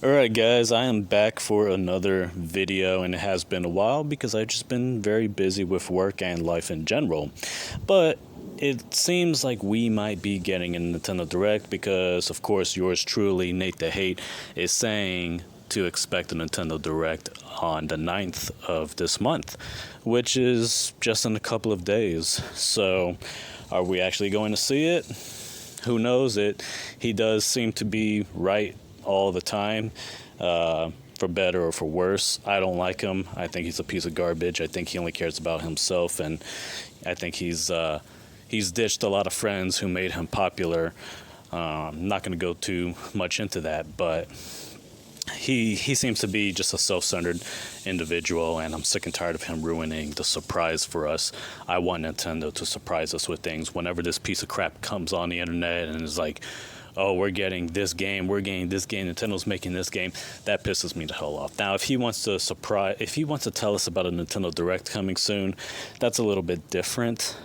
Alright guys, I am back for another video, and it has been a while because I've just been very busy with work and life in general. But it seems like we might be getting a Nintendo Direct because of course yours truly, Nate the Hate, is saying to expect a Nintendo Direct on the 9th of this month, which is just in a couple of days. So are we actually going to see it? Who knows it? He does seem to be right all the time, for better or for worse. I don't like him. I think he's a piece of garbage. I think he only cares about himself, and I think he's ditched a lot of friends who made him popular. I'm not going to go too much into that, but he seems to be just a self-centered individual, and I'm sick and tired of him ruining the surprise for us. I want Nintendo to surprise us with things. Whenever this piece of crap comes on the internet and is like, oh, we're getting this game, Nintendo's making this game, that pisses me the hell off. Now, if he wants to tell us about a Nintendo Direct coming soon, that's a little bit different.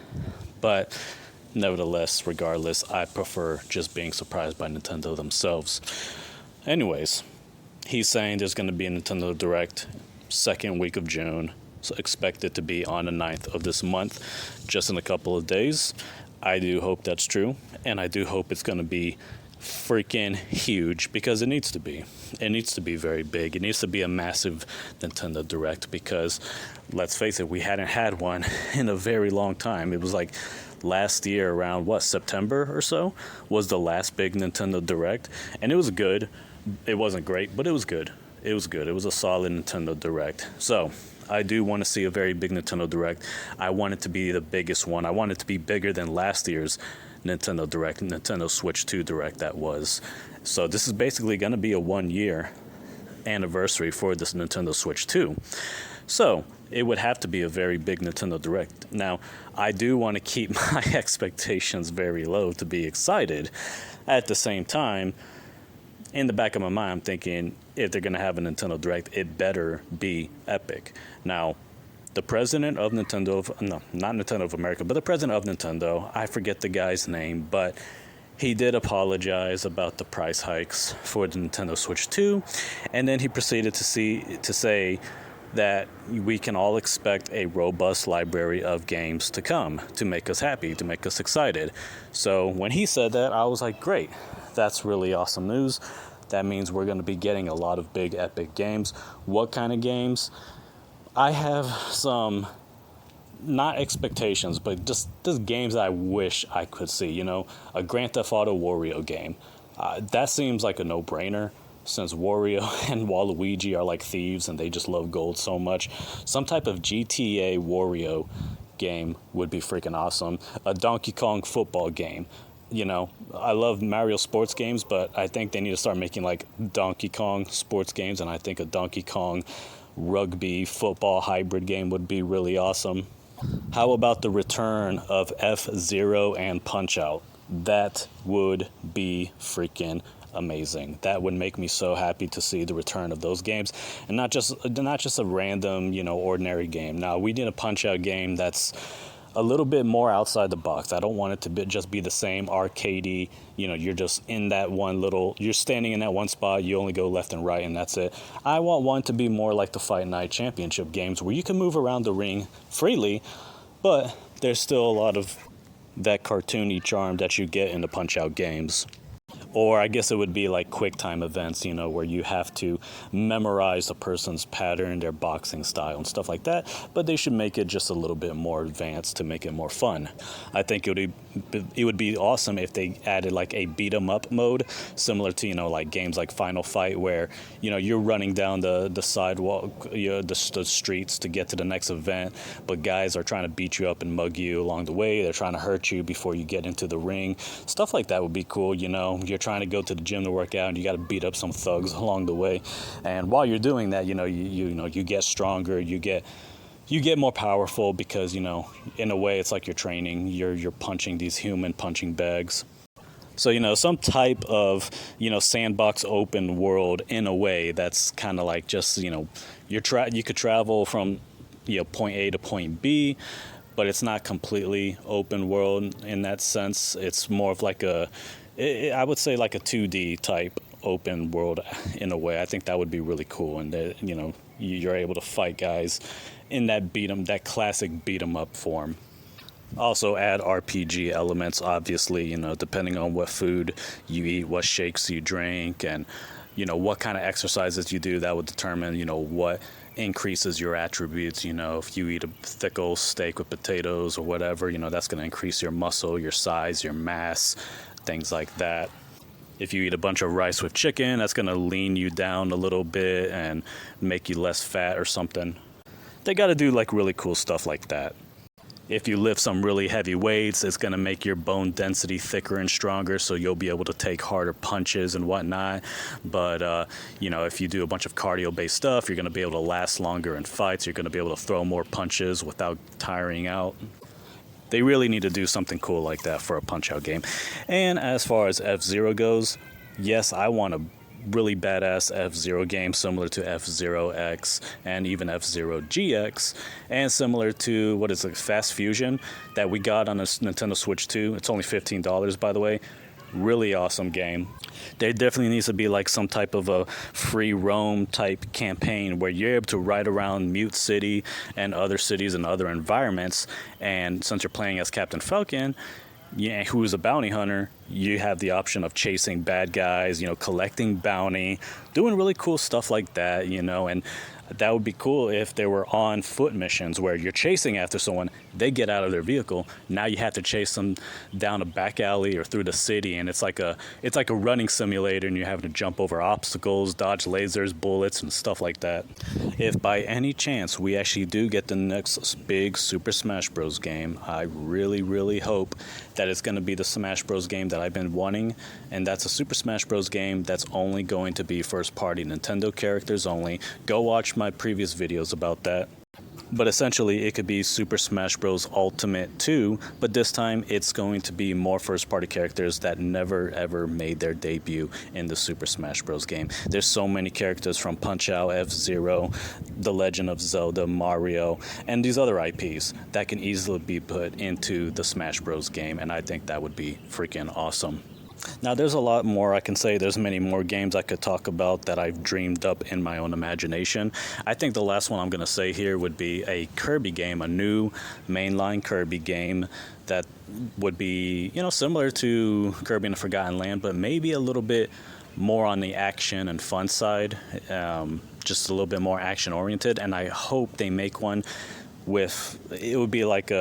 But nevertheless, regardless, I prefer just being surprised by Nintendo themselves. Anyways, he's saying there's going to be a Nintendo Direct second week of June. So expect it to be on the 9th of this month, just in a couple of days. I do hope that's true, and I do hope it's going to be freaking huge, because it needs to be. It needs to be very big. It needs to be a massive Nintendo Direct, because let's face it, we hadn't had one in a very long time. It was like last year around September or so was the last big Nintendo Direct, and it was good. It wasn't great, but it was good. It was good. It was a solid Nintendo Direct. So I do want to see a very big Nintendo Direct. I want it to be the biggest one. I want it to be bigger than last year's Nintendo Direct, Nintendo Switch 2 Direct that was. So this is basically going to be a 1-year anniversary for this Nintendo Switch 2. So it would have to be a very big Nintendo Direct. Now, I do want to keep my expectations very low to be excited. At the same time, in the back of my mind, I'm thinking, if they're going to have a Nintendo Direct, it better be epic. Now, the president of Nintendo, no, not Nintendo of America, but the president of Nintendo, I forget the guy's name, but he did apologize about the price hikes for the Nintendo Switch 2, and then he proceeded to say that we can all expect a robust library of games to come to make us happy, to make us excited. So when he said that, I was like, great, that's really awesome news. That means we're going to be getting a lot of big epic games. What kind of games? I have some, not expectations, but just games that I wish I could see. You know, a Grand Theft Auto Wario game. That seems like a no-brainer, since Wario and Waluigi are like thieves and they just love gold so much. Some type of GTA Wario game would be freaking awesome. A Donkey Kong football game. You know, I love Mario sports games, but I think they need to start making like Donkey Kong sports games, and I think a Donkey Kong rugby football hybrid game would be really awesome. How about the return of F-Zero and Punch-Out? That would be freaking amazing. That would make me so happy to see the return of those games, and not just a random, ordinary game. Now, we need a Punch-Out game that's a little bit more outside the box. I don't want it to just be the same arcadey, you're just in that you're standing in that one spot, you only go left and right, and that's it. I want one to be more like the Fight Night Championship games, where you can move around the ring freely, but there's still a lot of that cartoony charm that you get in the Punch-Out games. Or I guess it would be like quick time events, where you have to memorize a person's pattern, their boxing style and stuff like that. But they should make it just a little bit more advanced to make it more fun. I think it would be awesome if they added like a beat 'em up mode, similar to, like games like Final Fight, where, you're running down the sidewalk, the streets to get to the next event, but guys are trying to beat you up and mug you along the way. They're trying to hurt you before you get into the ring. Stuff like that would be cool. You're trying to go to the gym to work out, and you got to beat up some thugs along the way. And while you're doing that, you get stronger, you get more powerful, because in a way it's like you're training. You're punching these human punching bags. So some type of sandbox open world, in a way that's kind of like just you could travel from point A to point B, but it's not completely open world in that sense. It's more of like I would say like a 2D type open world in a way. I think that would be really cool, and that, you know, you're able to fight guys in that classic beat 'em up form. Also add RPG elements, obviously, you know, depending on what food you eat, what shakes you drink, and, you know, what kind of exercises you do. That would determine, you know, what increases your attributes. You know, if you eat a thick old steak with potatoes or whatever, you know, that's going to increase your muscle, your size, your mass, things like that. If you eat a bunch of rice with chicken, that's going to lean you down a little bit and make you less fat or something. They got to do like really cool stuff like that. If you lift some really heavy weights, it's going to make your bone density thicker and stronger, so you'll be able to take harder punches and whatnot. But, you know, if you do a bunch of cardio-based stuff, you're going to be able to last longer in fights. You're going to be able to throw more punches without tiring out. They really need to do something cool like that for a Punch-Out game. And as far as F-Zero goes, yes, I want a really badass F-Zero game similar to F-Zero X and even F-Zero GX, and similar to, what is it, Fast Fusion that we got on a Nintendo Switch 2. It's only $15, by the way. Really awesome game. There definitely needs to be like some type of a free roam type campaign where you're able to ride around Mute City and other cities and other environments, and since you're playing as Captain Falcon, yeah, who is a bounty hunter, you have the option of chasing bad guys, you know, collecting bounty, doing really cool stuff like that, you know. And that would be cool if there were on foot missions where you're chasing after someone, they get out of their vehicle, now you have to chase them down a back alley or through the city, and it's like a running simulator, and you're having to jump over obstacles, dodge lasers, bullets, and stuff like that. If by any chance we actually do get the next big Super Smash Bros. Game, I really hope that it's going to be the Smash Bros. Game that I've been wanting, and that's a Super Smash Bros. Game that's only going to be first-party Nintendo characters only. Go watch my previous videos about that. But essentially, it could be Super Smash Bros. Ultimate 2, but this time it's going to be more first-party characters that never ever made their debut in the Super Smash Bros. Game. There's so many characters from Punch-Out, F-Zero, The Legend of Zelda, Mario, and these other IPs that can easily be put into the Smash Bros. Game, and I think that would be freaking awesome. Now, there's a lot more I can say. There's many more games I could talk about that I've dreamed up in my own imagination. I think the last one I'm going to say here would be a Kirby game, a new mainline Kirby game that would be, you know, similar to Kirby and the Forgotten Land, but maybe a little bit more on the action and fun side, just a little bit more action-oriented, and I hope they make one with, it would be like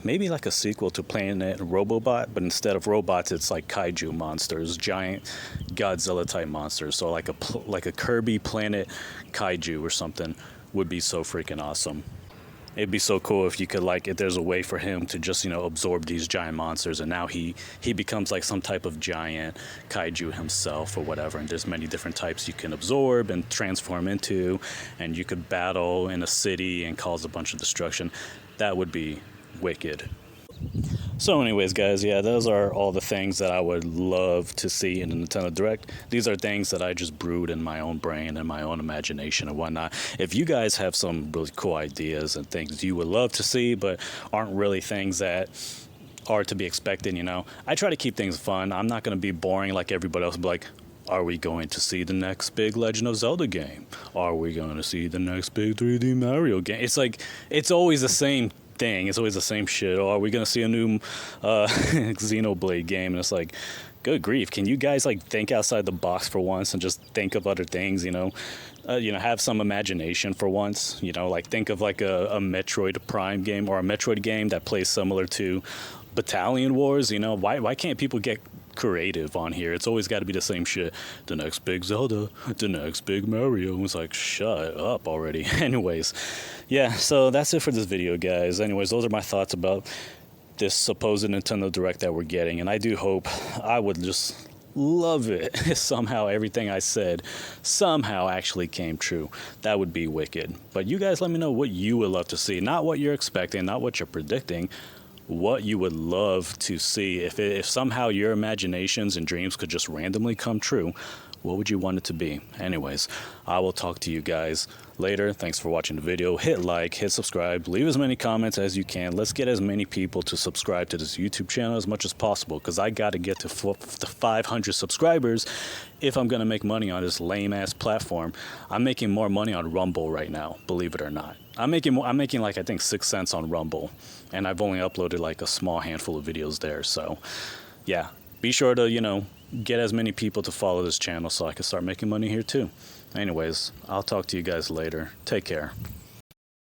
maybe like a sequel to Planet Robobot, but instead of robots, it's like kaiju monsters, giant Godzilla type monsters. So like a Kirby Planet kaiju or something would be so freaking awesome. It'd be so cool if you could, like, if there's a way for him to just, you know, absorb these giant monsters, and now he becomes like some type of giant kaiju himself or whatever, and there's many different types you can absorb and transform into, and you could battle in a city and cause a bunch of destruction. That would be wicked. So anyways, guys, yeah, those are all the things that I would love to see in the Nintendo Direct. These are things that I just brewed in my own brain and my own imagination and whatnot. If you guys have some really cool ideas and things you would love to see but aren't really things that are to be expected, you know, I try to keep things fun. I'm not going to be boring like everybody else, but like, are we going to see the next big Legend of Zelda game? Are we going to see the next big 3D Mario game? It's like, it's always the same thing. It's always the same shit. Or are we going to see a new Xenoblade game? And it's like, good grief. Can you guys like think outside the box for once and just think of other things, you know? Have some imagination for once, you know, like think of like a Metroid Prime game or a Metroid game that plays similar to Battalion Wars, you know? Why can't people get creative on here? It's always got to be the same shit. The next big Zelda, the next big Mario. It's like, shut up already. Anyways, yeah, so that's it for this video, guys. Anyways, those are my thoughts about this supposed Nintendo Direct that we're getting, and I do hope, I would just love it if somehow everything I said somehow actually came true. That would be wicked. But you guys let me know what you would love to see, not what you're expecting, not what you're predicting, what you would love to see. If somehow your imaginations and dreams could just randomly come true, What would you want it to be? Anyways, I will talk to you guys later. Thanks for watching the video. Hit like, hit subscribe, leave as many comments as you can. Let's get as many people to subscribe to this YouTube channel as much as possible, because I got to get to 500 subscribers if I'm going to make money on this lame ass platform. I'm making more money on Rumble right now, believe it or not. I'm making like, I think 6 cents on Rumble, and I've only uploaded like a small handful of videos there. So yeah, be sure to, get as many people to follow this channel so I can start making money here too. Anyways, I'll talk to you guys later. Take care.